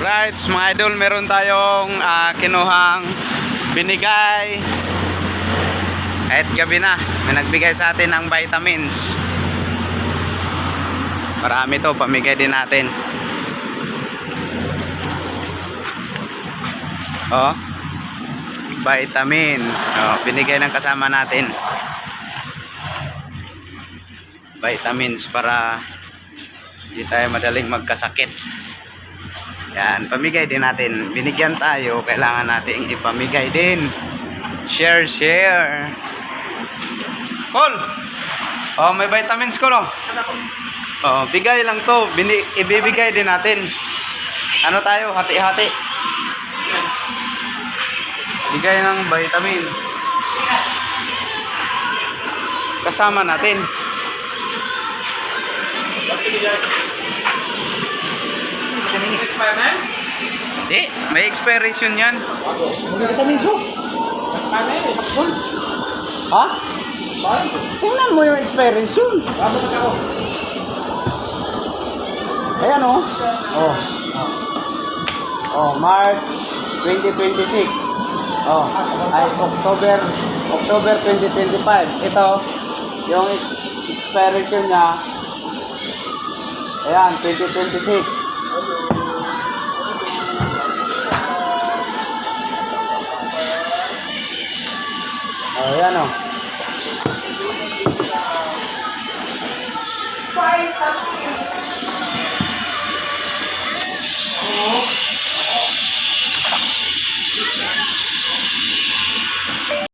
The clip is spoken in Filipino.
Alright, mga idol, meron tayong kinuhang binigay. Kahit gabi na, may nagbigay sa atin ng vitamins. Marami to, pamigay din natin. Oh, vitamins. Oh, binigay ng kasama natin. Vitamins para hindi tayo madaling magkasakit. Yan, pamigay din natin. Binigyan tayo, kailangan natin ipamigay din. Share. Col! Oh, may vitamins ko, no? Oh, bigay lang to. Ibibigay din natin. Ano tayo? Hati-hati. Bigay ng vitamins. Kasama natin. May expiration yan. Vitamins oh. Ha? Tingnan mo yung expiration. Ayan oh. Oh, March 2026. Oh, ay October 2025. Ito yung expiration niya. Ayan, 2026. Ayan o.